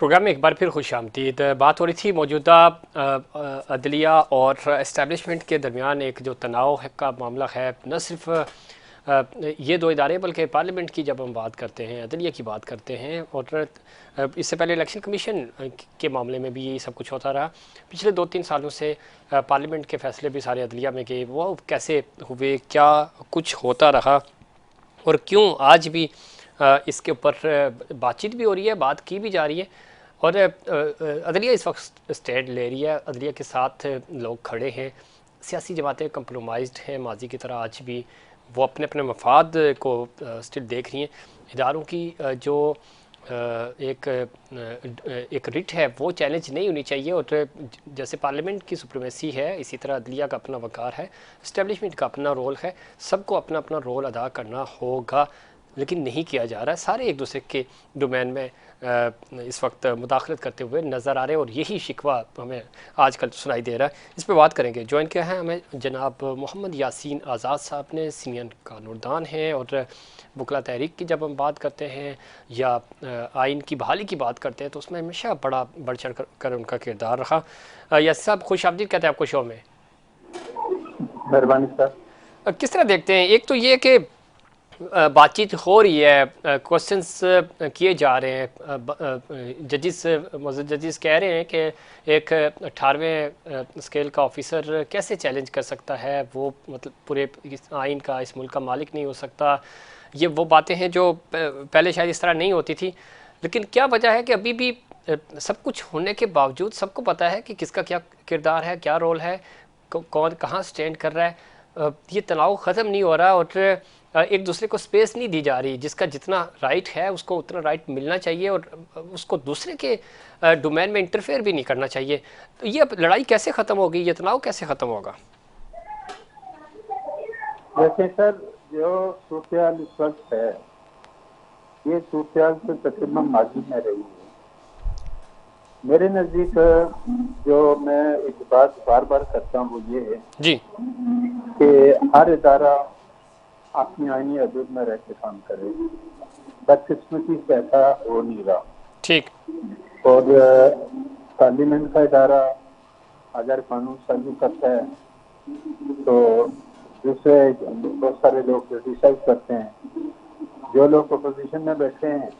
Programme में एक बार फिर खुशामदीद। बात हो रही थी मौजूदा अदलिया और इस्टेब्लिशमेंट के दरमियान एक जो तनाव का मामला है, न सिर्फ ये दो इदारे बल्कि पार्लियामेंट की जब हम बात करते हैं, अदलिया की बात करते हैं, और इससे पहले इलेक्शन कमीशन के मामले में भी यही सब कुछ होता रहा। पिछले 2-3 सालों से पार्लियामेंट के फैसले भी सारे अदलिया में गए, वो कैसे हुए, क्या कुछ होता रहा और क्यों आज भी इसके ऊपर बातचीत भी हो रही है, बात की भी जा रही है। और अदलिया इस वक्त स्टैंड ले रही है, अदलिया के साथ लोग खड़े हैं, सियासी जमातें कंप्रोमाइज्ड हैं माजी की तरह आज भी, वो अपने अपने मफाद को स्टिल देख रही हैं। इदारों की जो एक रिट है वो चैलेंज नहीं होनी चाहिए, और जैसे पार्लियामेंट की सुप्रीमेसी है इसी तरह अदलिया का अपना वकार है, इस्टेब्लिशमेंट का अपना रोल है, सबको अपना अपना रोल अदा करना होगा, लेकिन नहीं किया जा रहा है। सारे एक दूसरे के डोमेन में इस वक्त मुदाखलत करते हुए नज़र आ रहे हैं, और यही शिकवा हमें आजकल सुनाई दे रहा है। इस पर बात करेंगे। ज्वाइन किया है हमें जनाब मोहम्मद यासीन आज़ाद साहब ने, सीनियर कानूनदान हैं, और बुकला तहरीक की जब हम बात करते हैं या आइन की बहाली की बात करते हैं तो उसमें हमेशा बड़ा बढ़ चढ़ कर उनका किरदार रहा। यासीन साहब, खुश आमदीद कहते हैं आपको शो में। मेहरबानी सर। किस तरह देखते हैं, एक तो ये कि बातचीत हो रही है, क्वेश्चंस किए जा रहे हैं, जजिस मौजूद जजिस कह रहे हैं कि एक 18वें स्केल का ऑफिसर कैसे चैलेंज कर सकता है, वो मतलब पूरे इस आइन का, इस मुल्क का मालिक नहीं हो सकता। ये वो बातें हैं जो पहले शायद इस तरह नहीं होती थी, लेकिन क्या वजह है कि अभी भी सब कुछ होने के बावजूद सबको पता है कि किसका क्या किरदार है, क्या रोल है, कौन कहाँ स्टैंड कर रहा है। ये तनाव ख़त्म नहीं हो रहा, और एक दूसरे को स्पेस नहीं दी जा रही। जिसका जितना राइट है उसको उतना राइट मिलना चाहिए, और उसको दूसरे के डोमेन में इंटरफेयर भी नहीं करना चाहिए। तो ये लड़ाई कैसे ख़त्म होगी, ये तनाव कैसे ख़त्म होगा? वैसे सर, जो सूरत इस वक्त है, ये सूरत तो तकरीबन माजी में रही है। मेरे नज़दीक जो मैं एक बात बार बार करता हूँ वो ये है जी। कि हर इदारा अपनी आईनी हदूद में रह के काम करे। बदकिस्मती से ऐसा हो नहीं रहा। ठीक। और पार्लियामेंट का इदारा अगर कानून साजी करता है तो दूसरे बहुत सारे लोग क्रिटिसाइज करते हैं। जो लोग अपोजिशन में बैठे हैं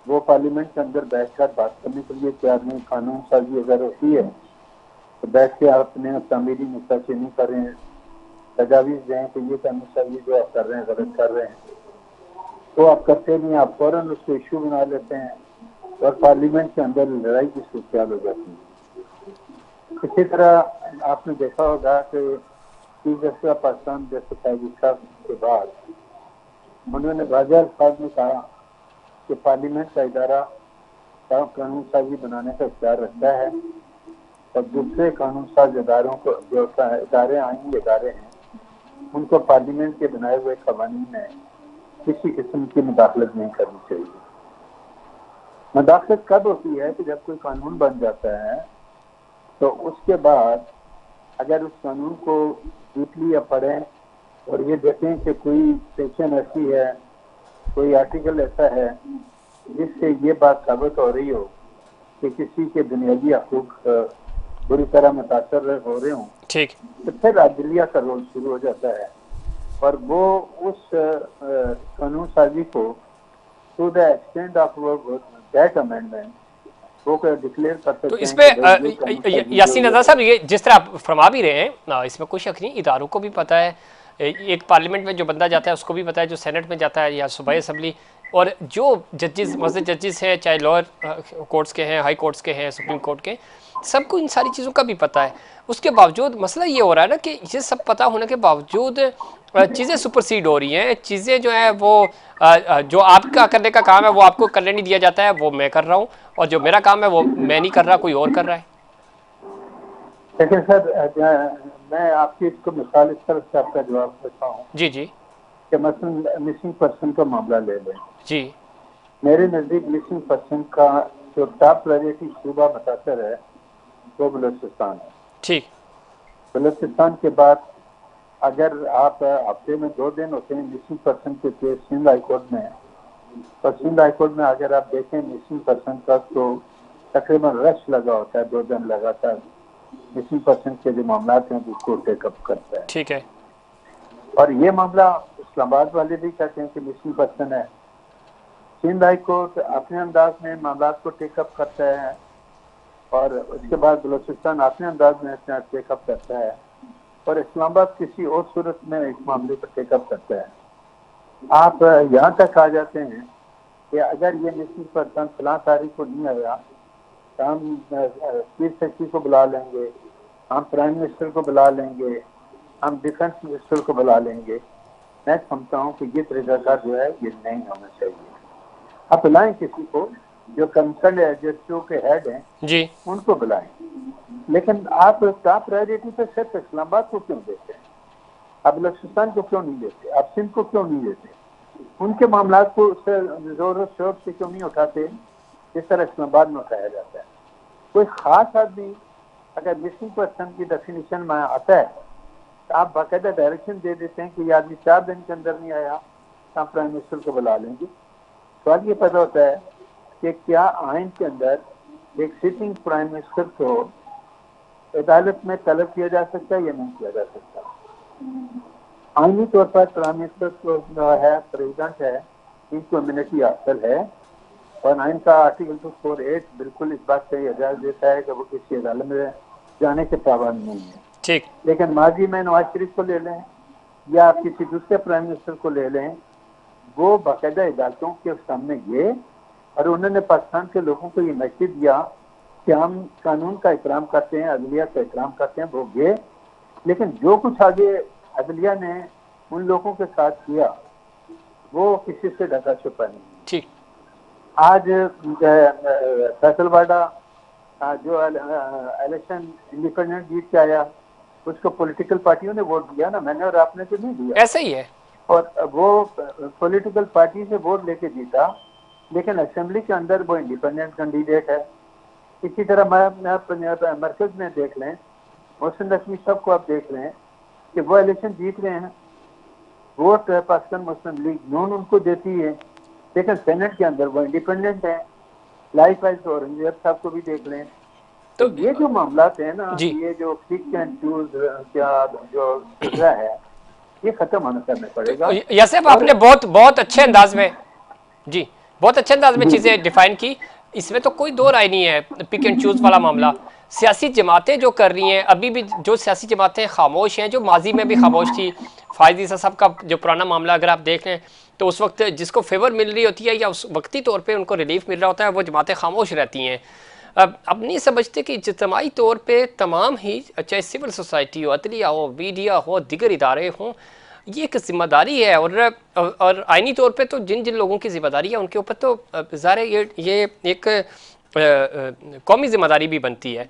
वो पार्लियामेंट के अंदर बैठकर बात करने के लिए तैयार नहीं। कानून साजी अगर होती है तो बैठ के आप अपने तामीरी नुक्ताचीनी करें, तजावीज दें कि ये कानून साजी जो आप कर रहे हैं गलत कर रहे हैं, तो आप करते नहीं, आप फौरन उसको इशू बना लेते हैं और पार्लियामेंट के अंदर लड़ाई की सूरत हो जाती है। इसी तरह आपने देखा होगा कि chief justice of Pakistan justice Sahib साहब के बाद उन्होंने वाज़ेह अल्फाज में कहा कि पार्लियामेंट का इदारा कानून साजी बनाने का इख्तियार रखता है और दूसरे कानून साज इदारों को, जो इदारे आईनी इदारे हैं, उनको पार्लियामेंट के बनाए हुए कवानीन में किसी किस्म की मुदाखलत नहीं करनी चाहिए। मुदाखलत कब होती है कि जब कोई कानून बन जाता है तो उसके बाद अगर उस कानून को डीपली पढ़ें और ये देखें कि कोई सेक्शन ऐसी है, कोई आर्टिकल ऐसा है जिससे ये बात साबित हो रही हो कि किसी के बुनियादी हकूक बुरी तरह मुतासर हो रहे हों, ठीक। तो फिर अदलिया का रोल शुरू हो जाता है और वो उस कानून साजी को to the extent of that amendment वो डिक्लेयर कर तो सकते इस हैं पे कि भाई ये कानून साजी जो यासीन ये नज़र साहब, ये जिस तरह आप फरमा भी रहे हैं, इसमें कोई शक नहीं, इदारों को भी पता है, एक पार्लियामेंट में जो बंदा जाता है उसको भी पता है, जो सेनेट में जाता है या सूबाई असम्बली, और जो जजेस मस्जिद जजेस हैं, चाहे लोअर कोर्ट्स के हैं, हाई कोर्ट्स के हैं, सुप्रीम कोर्ट के, सबको इन सारी चीज़ों का भी पता है। उसके बावजूद मसला ये हो रहा है ना कि ये सब पता होने के बावजूद चीज़ें सुपरसीड हो रही हैं, चीज़ें जो है वो जो आपका करने का काम है वो आपको करने नहीं दिया जाता है, वो मैं कर रहा हूँ, और जो मेरा काम है वो मैं नहीं कर रहा, कोई और कर रहा है। देखिए सर, मैं आपकी इसको मिसाल इस तरह से आपका जवाब देता हूँ जी जी। कि मसलन मिसिंग पर्सन का मामला ले लें। जी। मेरे नज़दीक मिसिंग पर्सन का जो टॉप प्रायोरिटी सूबा मुतासर है वो बलूचिस्तान है। ठीक। बलूचिस्तान के बाद अगर आप हफ्ते में 2 दिन होते हैं मिसिंग पर्सन के केस सिंध हाई कोर्ट में, और सिंध हाई कोर्ट में अगर आप देखें मिसिंग पर्सन का तो तकरीबन रश लगा होता है, 2 दिन लगातार मिसिंग पर्सन के जो मामला हैं उसको टेकअप करता है। ठीक है। और ये मामला इस्लामाबाद वाले भी कहते हैं कि मिसिंग पर्सन है। सिंध हाई कोर्ट अपने अंदाज में मामला को टेकअप करता है और उसके बाद बलूचिस्तान अपने अंदाज में टेकअप करता है और इस्लामाबाद किसी और सूरत में इस मामले को टेकअप करता है। आप यहाँ तक आ जाते हैं कि अगर ये मिसिंग पर्सन फलां तारीख को नहीं आया तो हम चीफ सेक्रेटरी को बुला लेंगे, हम प्राइम मिनिस्टर को बुला लेंगे, हम डिफेंस मिनिस्टर को बुला लेंगे। मैं समझता हूँ कि ये तरीकाकार जो है ये नहीं होना चाहिए। आप बुलाएं किसी को जो कंसर्न एजेंसियों के हेड हैं जी, उनको बुलाएं, लेकिन आप टॉप प्रायोरिटी पे सिर्फ इस्लामाबाद को क्यों देते हैं? आप बलूचिस्तान को क्यों नहीं देते? आप सिंध को क्यों नहीं देते? उनके मामला को जोर शोर से क्यों नहीं उठाते जिस तरह इस्लामाबाद में उठाया जाता है? कोई खास आदमी अगर मिसिंग पर्सन की डेफिनेशन में आता है तो आप बाकायदा डायरेक्शन दे देते हैं कि ये आदमी 4 दिन के अंदर नहीं आया तो आप प्राइम मिनिस्टर को बुला लेंगे। सवाल ये पैदा होता है कि क्या आइन के अंदर एक सिटिंग प्राइम मिनिस्टर को अदालत में तलब किया जा सकता है या नहीं किया जा सकता? आईनी तौर पर प्राइम मिनिस्टर को है, प्रेसिडेंट है, इनको इम्यूनिटी हासिल है और आइन का आर्टिकल 248 बिल्कुल इस बात से इजाजत देता है कि वो किसी अदालत में जाने के पाबंद नहीं है। ठीक। लेकिन माजी में नवाज शरीफ को ले लें या आप किसी दूसरे प्राइम मिनिस्टर को ले लें, वो बाकायदा अदालतों के सामने गए और उन्होंने पाकिस्तान के लोगों को ये मैसेज दिया कि हम कानून का एहतराम करते हैं, अदलिया का एहतराम करते हैं। वो गए, लेकिन जो कुछ आगे अदलिया ने उन लोगों के साथ किया वो किसी से ढका छुपा नहीं। ठीक। आज फैसलवाड़ा जो इलेक्शन इंडिपेंडेंट जीत के आया उसको पॉलिटिकल पार्टियों ने वोट दिया ना, मैंने और आपने तो नहीं दिया। ऐसा ही है। और वो पॉलिटिकल पार्टी से वोट लेके जीता, लेकिन असेंबली के अंदर वो इंडिपेंडेंट कैंडिडेट है। इसी तरह मरकज में देख लें, मोहसिन नकवी साहब को आप देख लें कि वो इलेक्शन जीत रहे हैं, वोट पाकिस्तान मुस्लिम लीग नून उनको देती है, लेकिन सेनेट के अंदर वो इंडिपेंडेंट है। लाइफ वाइज औरंगजेब साहब को भी देख लें। तो ये जो मामला है ना, ये जो पिक एंड चूज क्या जो फिक्रा है, ये खत्म होना करना पड़ेगा। यासिर आपने बहुत अच्छे अंदाज में जी, बहुत अच्छे अंदाज में चीजें डिफाइन की। इसमें तो कोई दो राय नहीं है। पिक एंड चूज वाला मामला सियासी जमातें जो कर रही हैं, अभी भी जो सियासी जमातें खामोश हैं, जो माजी में भी खामोश थी। फायद ईसा साहब का जो पुराना मामला अगर आप देख लें तो उस वक्त जिसको फेवर मिल रही होती है या उस वक्ती तौर पे उनको रिलीफ मिल रहा होता है, वो जमातें खामोश रहती हैं। अब नहीं समझते कि इज्तिमाई तौर पे तमाम ही, चाहे सिविल सोसाइटी हो, अदलिया हो, मीडिया हो, दीगर इदारे हों, ये एक जिम्मेदारी है। और आइनी तौर पे तो जिन जिन लोगों की जिम्मेदारी है उनके ऊपर तो ज़ाहिर ये एक कौमी जिम्मेदारी भी बनती है।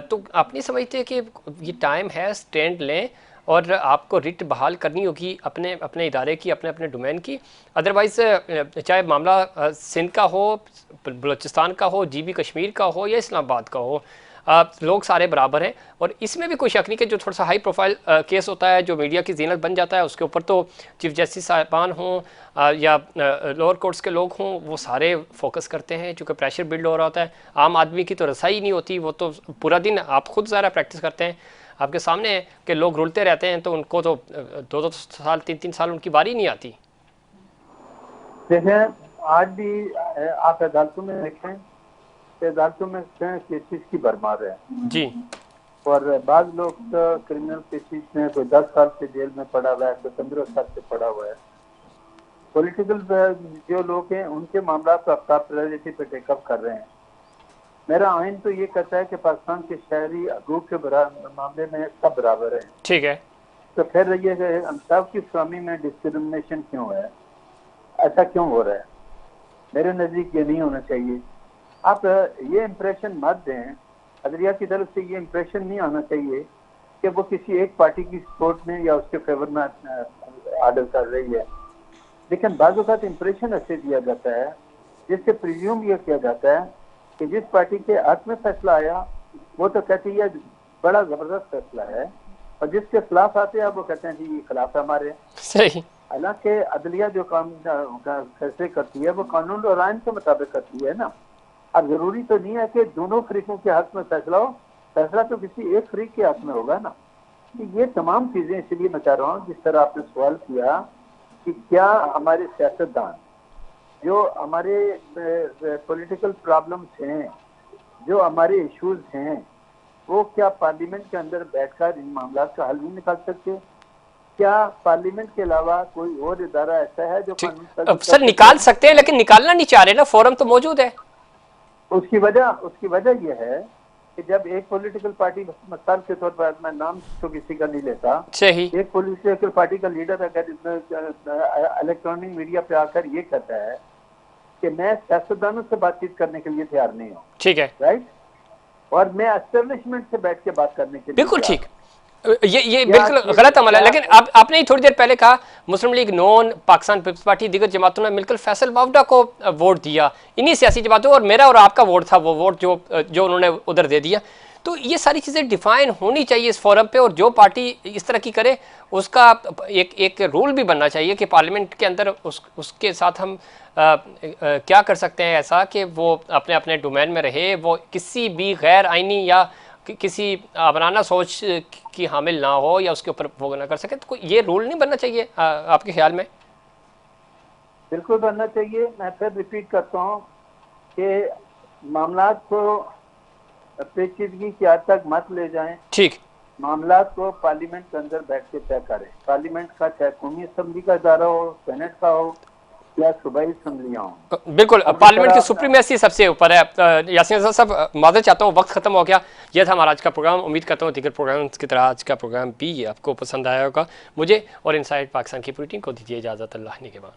तो आप नहीं समझते कि ये टाइम है स्टैंड लें और आपको रिट बहाल करनी होगी अपने अपने इदारे की, अपने अपने डोमेन की। अदरवाइज़ चाहे मामला सिंध का हो, बलूचिस्तान का हो, जीबी कश्मीर का हो या इस्लामाबाद का हो, लोग सारे बराबर हैं। और इसमें भी कोई शक नहीं कि जो थोड़ा सा हाई प्रोफाइल केस होता है, जो मीडिया की जीनत बन जाता है, उसके ऊपर तो चीफ जस्टिस साहिबान हों या लोअर कोर्ट्स के लोग हों, वो सारे फोकस करते हैं, चूँकि प्रेशर बिल्ड हो रहा होता है। आम आदमी की तो रसाई नहीं होती, वो तो पूरा दिन आप खुद ज़रा प्रैक्टिस करते हैं, आपके सामने है कि लोग रुलते रहते हैं, तो उनको तो 2-2 साल 3-3 साल उनकी बारी नहीं आती। देखें, आज भी आप अदालतों में देखें, अदालतों में केसेस की भरमार है जी। और बाद लोग क्रिमिनल केसेस में कोई 10 साल से जेल में पड़ा हुआ है, कोई 15 साल से पड़ा हुआ है। पॉलिटिकल जो लोग हैं उनके मामला तो टॉप प्रायोरिटी पे टेकअप कर रहे हैं। मेरा आइन तो ये कहता है कि पाकिस्तान के शहरी हकूक के मामले में सब बराबर है। ठीक है, तो फिर ये इंसाफ की फराहमी में डिस्क्रिमिनेशन क्यों है? ऐसा क्यों हो रहा है? मेरे नज़दीक ये नहीं होना चाहिए। आप ये इम्प्रेशन मत दें, अदलिया की तरफ से ये इम्प्रेशन नहीं आना चाहिए कि वो किसी एक पार्टी की सपोर्ट में या उसके फेवर में आर्डर कर रही है। लेकिन बाज़ वक़्त इम्प्रेशन ऐसे दिया जाता है जिससे प्रिज्यूम ये किया जाता है कि जिस पार्टी के हक में फैसला आया वो तो कहती है बड़ा ज़बरदस्त फैसला है, और जिसके खिलाफ आते हैं वो कहते हैं जी ये खिलाफ है हमारे। सही। हालांकि अदलिया जो काम का फैसले करती है वो कानून और आइन के मुताबिक करती है ना। अब जरूरी तो नहीं है कि दोनों फरीकों के हक में फैसला हो, फैसला तो किसी एक फरीक के हक में होगा ना। कि ये तमाम चीजें इसलिए मैं कह रहा हूँ, जिस तरह आपने सवाल किया कि क्या हमारे सियासतदान जो हमारे पॉलिटिकल प्रॉब्लम्स हैं, जो हमारे इश्यूज हैं, वो क्या पार्लियामेंट के अंदर बैठकर इन मामला का हल नहीं निकाल सकते? क्या पार्लियामेंट के अलावा कोई और इदारा ऐसा है जो ठीक। कानून सर निकाल सकते हैं लेकिन निकालना नहीं चाह रहे ना, फोरम तो मौजूद है। उसकी वजह यह है कि जब एक पॉलिटिकल पार्टी, मिसाल के तौर पर मैं नाम तो किसी का नहीं लेता, सही। एक पॉलिटिकल पार्टी का लीडर अगर इलेक्ट्रॉनिक मीडिया पे आकर ये कहता है कि मैं सियासतदानों से बातचीत करने के लिए तैयार नहीं हूँ, ठीक है, राइट, और मैं एस्टेब्लिशमेंट से बैठ के बात करने के लिए बिल्कुल तैयार ठीक। हूं। ये बिल्कुल गलत अमल है। लेकिन आपने ही थोड़ी देर पहले कहा मुस्लिम लीग नून, पाकिस्तान पीपल्स पार्टी, दीगर जमातों ने मिलकर फैसल वावडा को वोट दिया, इन्हीं सियासी जमातों, और मेरा और आपका वोट था वो वोट जो उन्होंने उधर दे दिया। तो ये सारी चीज़ें डिफाइन होनी चाहिए इस फोरम पे, और जो पार्टी इस तरह की करे उसका एक रूल भी बनना चाहिए कि पार्लियामेंट के अंदर उसके साथ हम क्या कर सकते हैं ऐसा कि वो अपने अपने डोमेन में रहे, वो किसी भी गैर आइनी या किसी आमराना सोच की हामिल ना हो या उसके ऊपर वो ना कर सके। तो ये रूल नहीं बनना चाहिए आपके ख्याल में? बिल्कुल बनना चाहिए। मैं फिर रिपीट करता हूँ कि मामला को पेचीदगी की हद तक मत ले जाएं, ठीक। मामला को पार्लियामेंट के अंदर बैठ के तय करें। पार्लियामेंट का चाहे कौमी असम्बली का इदारा हो, सेनेट का हो या सूबाई असम्बलियाँ हो, बिल्कुल पार्लियामेंट की सुप्रीमेसी सबसे ऊपर है। यासीन साहब माजरत चाहता हूँ, वक्त खत्म हो गया। यह था हमारा आज का प्रोग्राम। उम्मीद करता हूँ दीगर प्रोग्राम की तरह आज का प्रोग्राम भी आपको पसंद आया होगा। मुझे और इनसाइड पाकिस्तान की पूरी टीम को दीजिए इजाज़त। अल्लाह निगहबान।